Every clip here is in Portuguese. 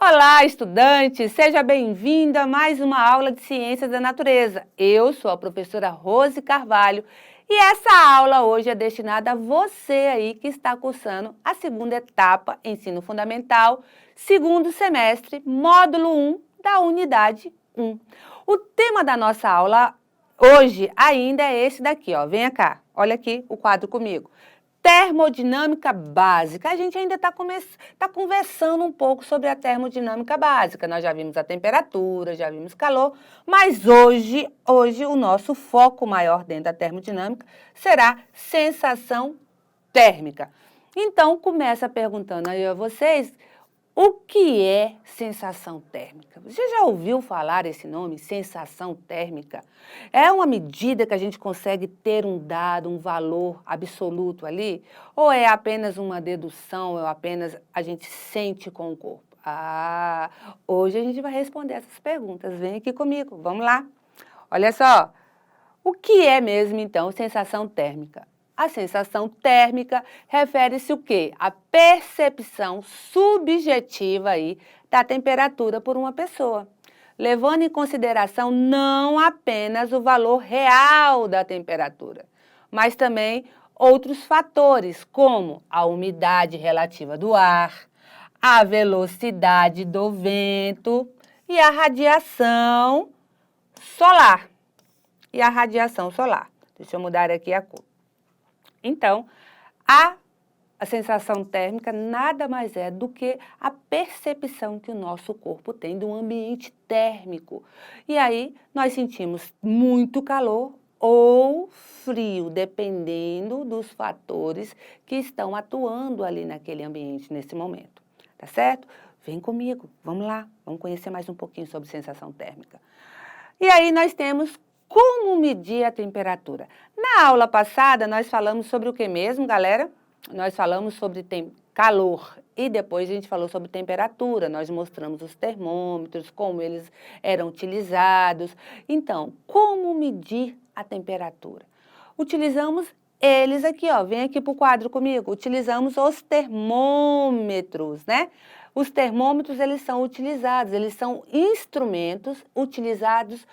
Olá, estudante! Seja bem-vindo a mais uma aula de Ciências da Natureza. Eu sou a professora Rose Carvalho e essa aula hoje é destinada a você aí que está cursando a segunda etapa, Ensino Fundamental, segundo semestre, módulo 1 da unidade 1. O tema da nossa aula hoje ainda é esse daqui, ó. Venha cá, olha aqui o quadro comigo. Termodinâmica básica. A gente ainda está conversando um pouco sobre a termodinâmica básica. Nós já vimos a temperatura, já vimos calor, mas hoje o nosso foco maior dentro da termodinâmica será sensação térmica. Então, começa perguntando aí a vocês, o que é sensação térmica? Você já ouviu falar esse nome, sensação térmica? É uma medida que a gente consegue ter um dado, um valor absoluto ali? Ou é apenas uma dedução, ou apenas a gente sente com o corpo? Hoje a gente vai responder essas perguntas. Vem aqui comigo, vamos lá. Olha só, o que é mesmo então sensação térmica? A sensação térmica refere-se o quê? A percepção subjetiva aí da temperatura por uma pessoa, levando em consideração não apenas o valor real da temperatura, mas também outros fatores, como a umidade relativa do ar, a velocidade do vento e a radiação solar. Deixa eu mudar aqui a cor. Então, a sensação térmica nada mais é do que a percepção que o nosso corpo tem de um ambiente térmico. E aí, nós sentimos muito calor ou frio, dependendo dos fatores que estão atuando ali naquele ambiente nesse momento. Tá certo? Vem comigo, vamos lá, vamos conhecer mais um pouquinho sobre sensação térmica. E aí, nós temos como medir a temperatura. Na aula passada, nós falamos sobre o que mesmo, galera? Nós falamos sobre calor e depois a gente falou sobre temperatura. Nós mostramos os termômetros, como eles eram utilizados. Então, como medir a temperatura? Utilizamos eles aqui, ó. Vem aqui para o quadro comigo. Utilizamos os termômetros, né? Os termômetros, eles são instrumentos utilizados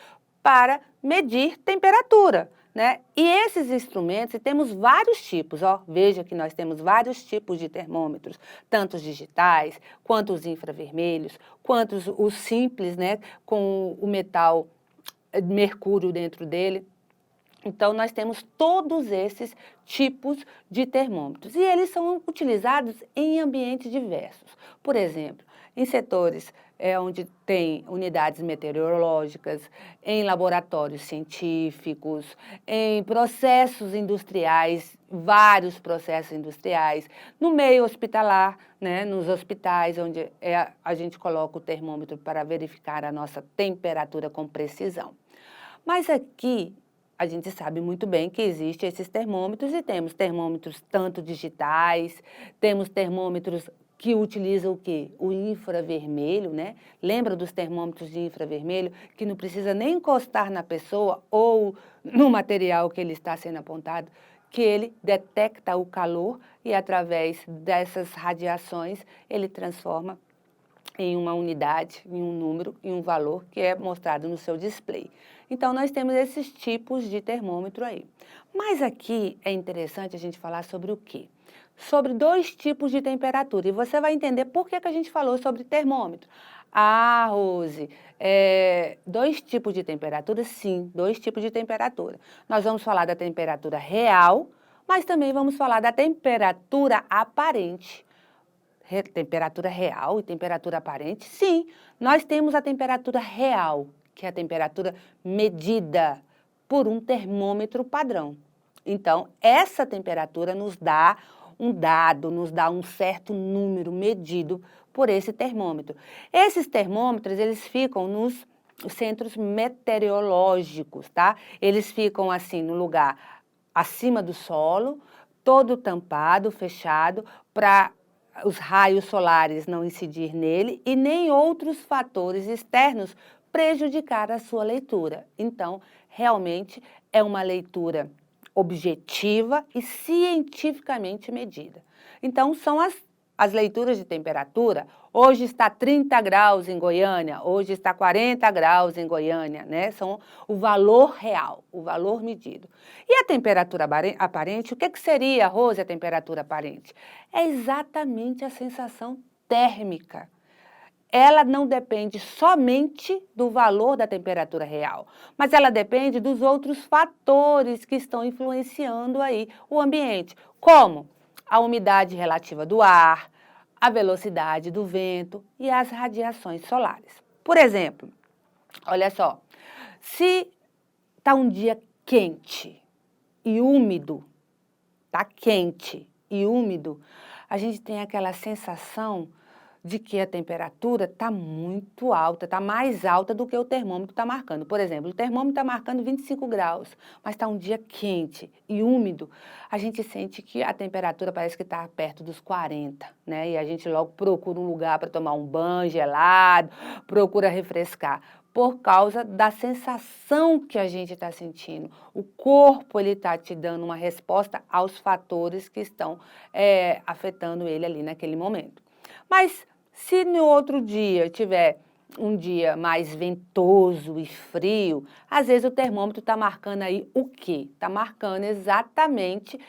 para medir temperatura, né? E esses instrumentos, temos vários tipos, ó. Veja que nós temos vários tipos de termômetros, tanto os digitais, quanto os infravermelhos, quanto os simples, né? Com o metal mercúrio dentro dele. Então, nós temos todos esses tipos de termômetros e eles são utilizados em ambientes diversos. Por exemplo, em setores onde tem unidades meteorológicas, em laboratórios científicos, em processos industriais, vários processos industriais, no meio hospitalar, né, nos hospitais, onde a gente coloca o termômetro para verificar a nossa temperatura com precisão. Mas aqui, a gente sabe muito bem que existem esses termômetros e temos termômetros tanto digitais, temos termômetros que utilizam o quê? O infravermelho, né? Lembra dos termômetros de infravermelho que não precisa nem encostar na pessoa ou no material que ele está sendo apontado, que ele detecta o calor e através dessas radiações ele transforma em uma unidade, em um número, em um valor que é mostrado no seu display. Então, nós temos esses tipos de termômetro aí. Mas aqui é interessante a gente falar sobre o quê? Sobre dois tipos de temperatura. E você vai entender por que a gente falou sobre termômetro. Rose, dois tipos de temperatura? Sim, dois tipos de temperatura. Nós vamos falar da temperatura real, mas também vamos falar da temperatura aparente. Temperatura real e temperatura aparente? Sim, nós temos a temperatura real, que é a temperatura medida por um termômetro padrão. Então, essa temperatura nos dá um dado, nos dá um certo número medido por esse termômetro. Esses termômetros, eles ficam nos centros meteorológicos, tá? Eles ficam assim no lugar acima do solo, todo tampado, fechado, para os raios solares não incidir nele e nem outros fatores externos prejudicar a sua leitura. Então, realmente é uma leitura objetiva e cientificamente medida. Então, são as as leituras de temperatura, hoje está 30 graus em Goiânia, hoje está 40 graus em Goiânia, né? São o valor real, o valor medido. E a temperatura aparente, o que seria, Rose, a temperatura aparente? É exatamente a sensação térmica. Ela não depende somente do valor da temperatura real, mas ela depende dos outros fatores que estão influenciando aí o ambiente, como a umidade relativa do ar, a velocidade do vento e as radiações solares. Por exemplo, olha só, se está um dia quente e úmido, está quente e úmido, a gente tem aquela sensação de que a temperatura está muito alta, está mais alta do que o termômetro está marcando. Por exemplo, o termômetro está marcando 25 graus, mas está um dia quente e úmido, a gente sente que a temperatura parece que está perto dos 40, né? E a gente logo procura um lugar para tomar um banho gelado, procura refrescar, por causa da sensação que a gente está sentindo. O corpo está te dando uma resposta aos fatores que estão afetando ele ali naquele momento. Mas se no outro dia tiver um dia mais ventoso e frio, às vezes o termômetro está marcando aí o quê? Está marcando exatamente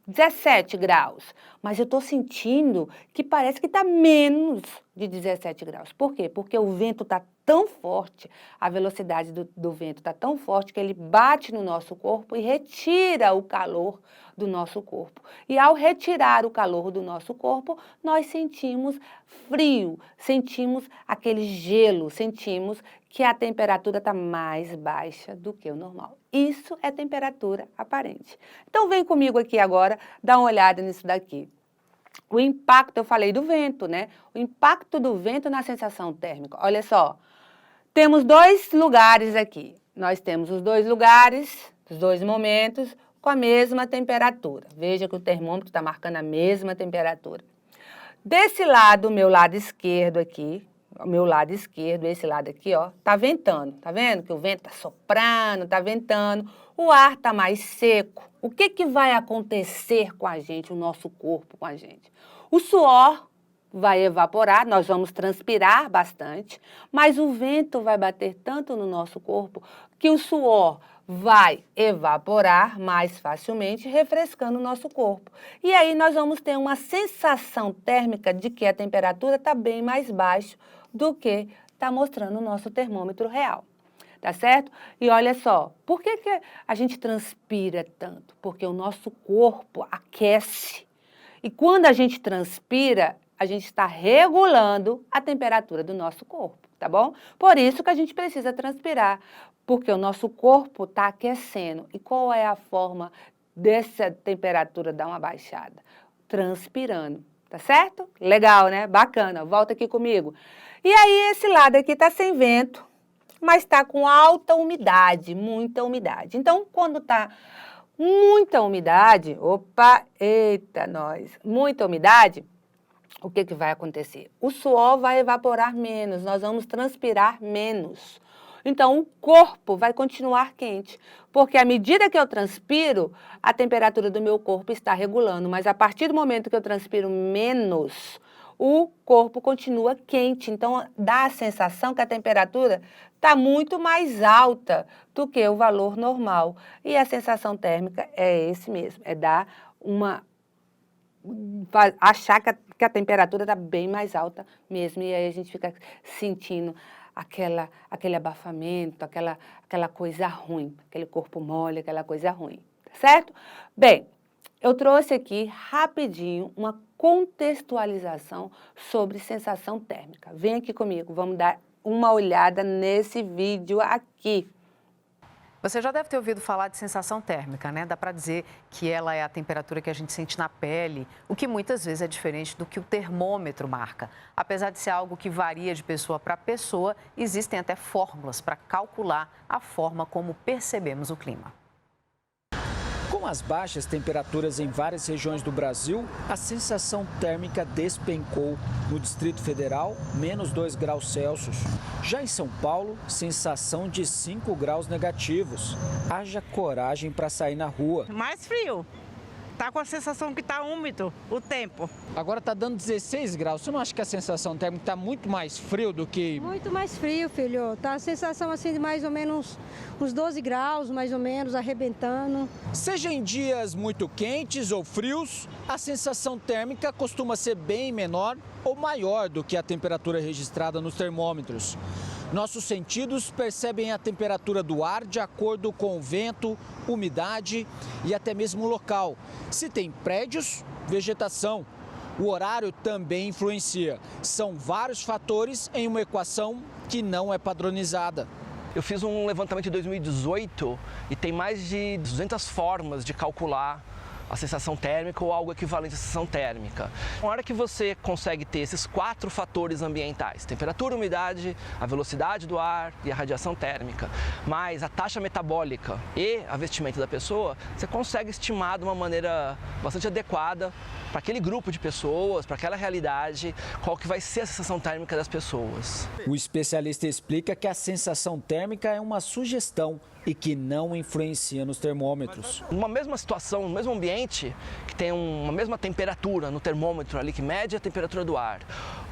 17 graus. Mas eu estou sentindo que parece que está menos de 17 graus. Por quê? Porque o vento está tão forte, a velocidade do vento está tão forte que ele bate no nosso corpo e retira o calor do nosso corpo. E ao retirar o calor do nosso corpo, nós sentimos frio, sentimos aquele gelo, sentimos que a temperatura está mais baixa do que o normal. Isso é temperatura aparente. Então vem comigo aqui agora, dá uma olhada nisso daqui. O impacto, eu falei do vento, né? O impacto do vento na sensação térmica. Olha só, temos dois lugares aqui. Nós temos os dois lugares, os dois momentos, com a mesma temperatura. Veja que o termômetro está marcando a mesma temperatura. Desse lado, meu lado esquerdo aqui, o meu lado esquerdo, esse lado aqui, ó, tá ventando. Tá vendo que o vento tá soprando, tá ventando, o ar tá mais seco. O que vai acontecer com a gente, o nosso corpo com a gente? O suor vai evaporar, nós vamos transpirar bastante, mas o vento vai bater tanto no nosso corpo que o suor vai evaporar mais facilmente, refrescando o nosso corpo. E aí nós vamos ter uma sensação térmica de que a temperatura está bem mais baixa do que está mostrando o nosso termômetro real. Tá certo? E olha só, por que a gente transpira tanto? Porque o nosso corpo aquece. E quando a gente transpira, a gente está regulando a temperatura do nosso corpo, tá bom? Por isso que a gente precisa transpirar, porque o nosso corpo está aquecendo. E qual é a forma dessa temperatura dar uma baixada? Transpirando, tá certo? Legal, né? Bacana. Volta aqui comigo. E aí, esse lado aqui está sem vento, mas está com alta umidade, muita umidade. Então, quando está muita umidade, opa, eita nós, muita umidade, o que vai acontecer? O suor vai evaporar menos, nós vamos transpirar menos. Então, o corpo vai continuar quente, porque à medida que eu transpiro, a temperatura do meu corpo está regulando, mas a partir do momento que eu transpiro menos, o corpo continua quente. Então, dá a sensação que a temperatura está muito mais alta do que o valor normal. E a sensação térmica é esse mesmo, é dar achar que a temperatura está bem mais alta mesmo, e aí a gente fica sentindo aquele abafamento, aquela coisa ruim, aquele corpo mole, aquela coisa ruim, certo? Bem, eu trouxe aqui rapidinho uma contextualização sobre sensação térmica. Vem aqui comigo, vamos dar uma olhada nesse vídeo aqui. Você já deve ter ouvido falar de sensação térmica, né? Dá para dizer que ela é a temperatura que a gente sente na pele, o que muitas vezes é diferente do que o termômetro marca. Apesar de ser algo que varia de pessoa para pessoa, existem até fórmulas para calcular a forma como percebemos o clima. Com as baixas temperaturas em várias regiões do Brasil, a sensação térmica despencou. No Distrito Federal, menos 2 graus Celsius. Já em São Paulo, sensação de 5 graus negativos. Haja coragem para sair na rua. Mais frio. Tá com a sensação que tá úmido o tempo. Agora tá dando 16 graus. Você não acha que a sensação térmica tá muito mais frio do que... Muito mais frio, filho. Tá a sensação assim de mais ou menos uns 12 graus, mais ou menos, arrebentando. Seja em dias muito quentes ou frios, a sensação térmica costuma ser bem menor ou maior do que a temperatura registrada nos termômetros. Nossos sentidos percebem a temperatura do ar de acordo com o vento, umidade e até mesmo o local. Se tem prédios, vegetação. O horário também influencia. São vários fatores em uma equação que não é padronizada. Eu fiz um levantamento em 2018 e tem mais de 200 formas de calcular a sensação térmica ou algo equivalente à sensação térmica. Na hora que você consegue ter esses 4 fatores ambientais, temperatura, umidade, a velocidade do ar e a radiação térmica, mais a taxa metabólica e a vestimenta da pessoa, você consegue estimar de uma maneira bastante adequada para aquele grupo de pessoas, para aquela realidade, qual que vai ser a sensação térmica das pessoas. O especialista explica que a sensação térmica é uma sugestão e que não influencia nos termômetros. Numa mesma situação, no mesmo ambiente, que tem uma mesma temperatura no termômetro ali, que mede a temperatura do ar,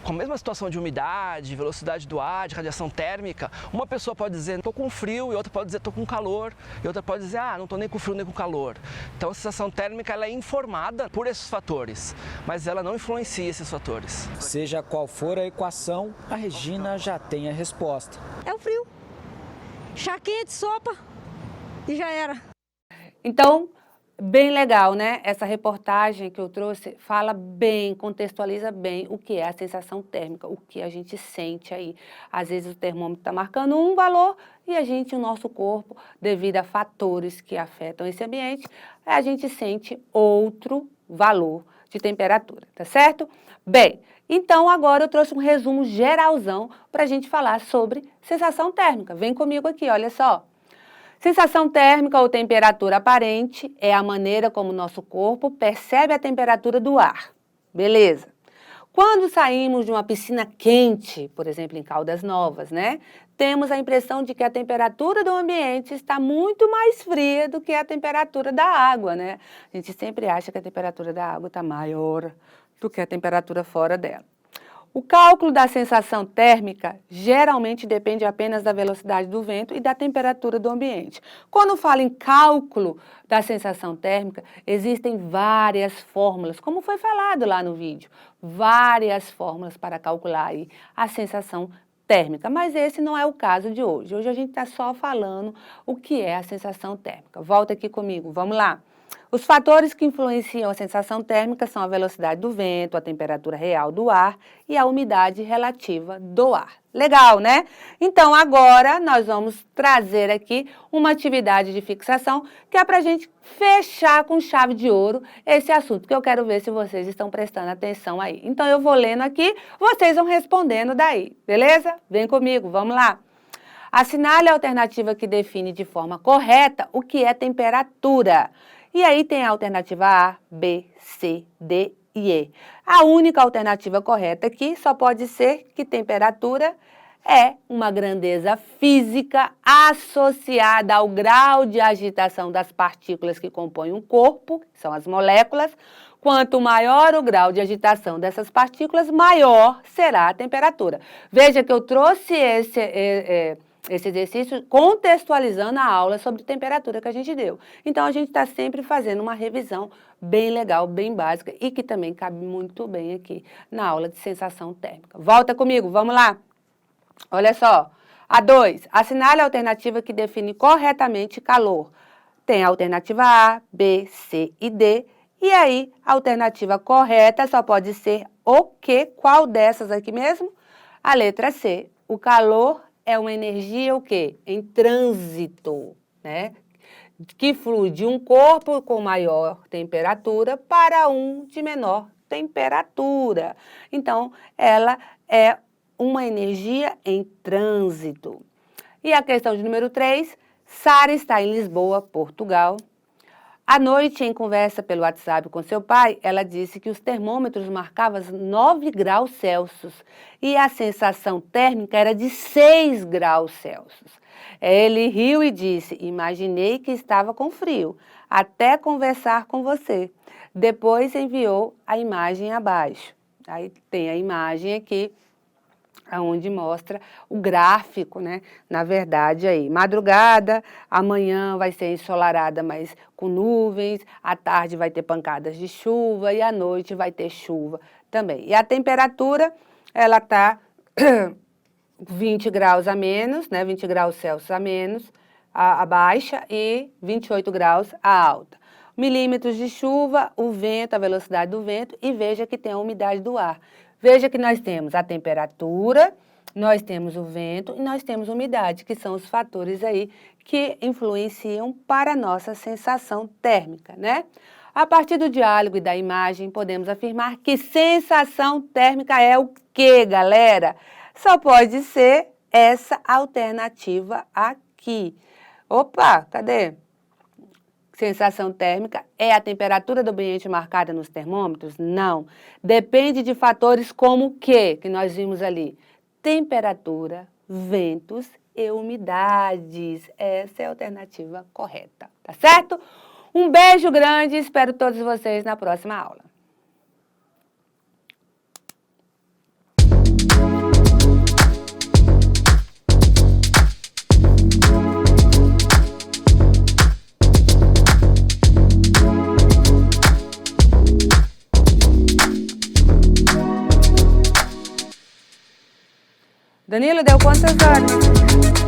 com a mesma situação de umidade, velocidade do ar, de radiação térmica, uma pessoa pode dizer, estou com frio, e outra pode dizer, estou com calor, e outra pode dizer, não estou nem com frio nem com calor. Então a sensação térmica ela é informada por esses fatores, mas ela não influencia esses fatores. Seja qual for a equação, a Regina já tem a resposta. É o frio. Chá quente, sopa e já era. Então, bem legal, né? Essa reportagem que eu trouxe fala bem, contextualiza bem o que é a sensação térmica, o que a gente sente aí. Às vezes o termômetro está marcando um valor e o nosso corpo, devido a fatores que afetam esse ambiente, a gente sente outro valor de temperatura, tá certo? Bem, então agora eu trouxe um resumo geralzão para a gente falar sobre sensação térmica. Vem comigo aqui, olha só. Sensação térmica ou temperatura aparente é a maneira como o nosso corpo percebe a temperatura do ar. Beleza. Quando saímos de uma piscina quente, por exemplo, em Caldas Novas, né? Temos a impressão de que a temperatura do ambiente está muito mais fria do que a temperatura da água, né? A gente sempre acha que a temperatura da água está maior do que a temperatura fora dela. O cálculo da sensação térmica geralmente depende apenas da velocidade do vento e da temperatura do ambiente. Quando falo em cálculo da sensação térmica, existem várias fórmulas, como foi falado lá no vídeo, várias fórmulas para calcular aí a sensação térmica, mas esse não é o caso de hoje. Hoje a gente está só falando o que é a sensação térmica. Volta aqui comigo, vamos lá. Os fatores que influenciam a sensação térmica são a velocidade do vento, a temperatura real do ar e a umidade relativa do ar. Legal, né? Então, agora nós vamos trazer aqui uma atividade de fixação que é para a gente fechar com chave de ouro esse assunto, que eu quero ver se vocês estão prestando atenção aí. Então, eu vou lendo aqui, vocês vão respondendo daí, beleza? Vem comigo, vamos lá. Assinale a alternativa que define de forma correta o que é temperatura. E aí tem a alternativa A, B, C, D e E. A única alternativa correta aqui só pode ser que temperatura é uma grandeza física associada ao grau de agitação das partículas que compõem um corpo, que são as moléculas. Quanto maior o grau de agitação dessas partículas, maior será a temperatura. Veja que eu trouxe esse exercício contextualizando a aula sobre temperatura que a gente deu. Então, a gente está sempre fazendo uma revisão bem legal, bem básica e que também cabe muito bem aqui na aula de sensação térmica. Volta comigo, vamos lá. Olha só. A2, assinale a alternativa que define corretamente calor. Tem a alternativa A, B, C e D. E aí, a alternativa correta só pode ser o quê? Qual dessas aqui mesmo? A letra C. O calor é uma energia o quê? Em trânsito, né? Que flui de um corpo com maior temperatura para um de menor temperatura. Então, ela é uma energia em trânsito. E a questão de número 3, Sara está em Lisboa, Portugal. À noite, em conversa pelo WhatsApp com seu pai, ela disse que os termômetros marcavam 9 graus Celsius e a sensação térmica era de 6 graus Celsius. Ele riu e disse, imaginei que estava com frio, até conversar com você. Depois enviou a imagem abaixo. Aí tem a imagem aqui, onde mostra o gráfico, né? Na verdade, aí, madrugada, amanhã vai ser ensolarada, mas com nuvens, à tarde vai ter pancadas de chuva e à noite vai ter chuva também. E a temperatura, ela está 20 graus a menos, né? 20 graus Celsius a menos, a baixa, e 28 graus a alta. Milímetros de chuva, o vento, a velocidade do vento, e veja que tem a umidade do ar. Veja que nós temos a temperatura, nós temos o vento e nós temos a umidade, que são os fatores aí que influenciam para a nossa sensação térmica, né? A partir do diálogo e da imagem, podemos afirmar que sensação térmica é o quê, galera? Só pode ser essa alternativa aqui. Opa, cadê? Sensação térmica é a temperatura do ambiente marcada nos termômetros? Não. Depende de fatores como o quê? Que nós vimos ali. Temperatura, ventos e umidades. Essa é a alternativa correta, tá certo? Um beijo grande e espero todos vocês na próxima aula. Danilo, deu quantas horas?